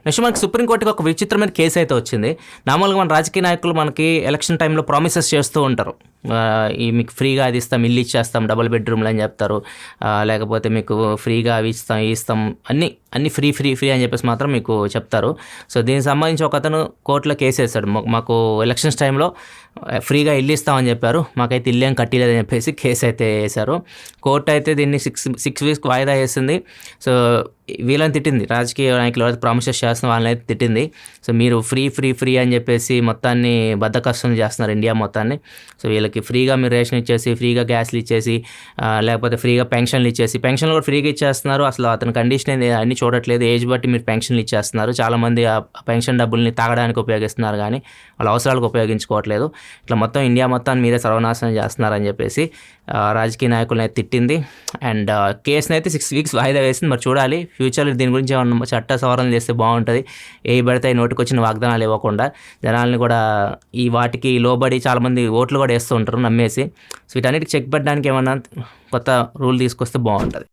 Next మనకి సుప్రీంకోర్టుకి ఒక విచిత్రమైన కేసు అయితే వచ్చింది. మామూలుగా మన రాజకీయ నాయకులు మనకి ఎలక్షన్ టైంలో ప్రామిసెస్ చేస్తూ ఉంటారు. ఈ మీకు ఫ్రీగా అది ఇస్తాం, ఇల్లు ఇచ్చేస్తాం, డబుల్ బెడ్రూమ్లు అని చెప్తారు. లేకపోతే మీకు ఫ్రీగా అవి ఇస్తాం అన్నీ ఫ్రీ ఫ్రీ ఫ్రీ అని చెప్పేసి మాత్రం మీకు చెప్తారు. సో దీనికి సంబంధించి ఒక అతను కోర్టులో కేసు వేస్తాడు. మాకు ఎలక్షన్స్ టైంలో ఫ్రీగా ఇల్లు ఇస్తామని చెప్పారు, మాకైతే ఇల్లు ఏం కట్టిలేదని చెప్పేసి కేసు అయితే వేశారు. కోర్టు అయితే దీన్ని సిక్స్ వీక్స్ వాయిదా వేసింది. సో వీళ్ళని తిట్టింది, రాజకీయ నాయకులు ఎవరైతే ప్రామిసెస్ చేస్తున్న వాళ్ళని అయితే తిట్టింది. సో మీరు ఫ్రీ ఫ్రీ ఫ్రీ అని చెప్పేసి మొత్తాన్ని బద్దకష్టం చేస్తున్నారు ఇండియా మొత్తాన్ని. సో వీళ్ళకి ఫ్రీగా మీరు రేషన్ ఇచ్చేసి, ఫ్రీగా గ్యాస్లు ఇచ్చేసి, లేకపోతే ఫ్రీగా పెన్షన్లు ఇచ్చేసి, పెన్షన్లు కూడా ఫ్రీగా ఇచ్చేస్తున్నారు. అసలు అతని కండిషన్ అన్ని చూడట్లేదు, ఏజ్ బట్టి మీరు పెన్షన్లు ఇచ్చేస్తున్నారు. చాలామంది ఆ పెన్షన్ డబ్బుల్ని తాగడానికి ఉపయోగిస్తున్నారు కానీ వాళ్ళ అవసరాలకు ఉపయోగించుకోవట్లేదు. ఇట్లా మొత్తం ఇండియా మొత్తాన్ని మీరే సర్వనాశనం చేస్తున్నారని చెప్పేసి రాజకీయ నాయకులను అయితే తిట్టింది. అండ్ కేసుని అయితే 6 వీక్స్ వాయిదా వేసింది. మరి చూడాలి ఫ్యూచర్లో దీని గురించి ఏమన్నా చట్ట సవరణ చేస్తే బాగుంటుంది. ఏ పడితే నోటికి వచ్చిన వాగ్దానాలు ఇవ్వకుండా జనాల్ని కూడా ఈ వాటికి లోబడి చాలామంది ఓట్లు కూడా వేస్తూ ఉంటారు నమ్మేసి. సో వీటన్నిటికి చెక్ పెట్టడానికి ఏమన్నా కొత్త రూల్ తీసుకొస్తే బాగుంటుంది.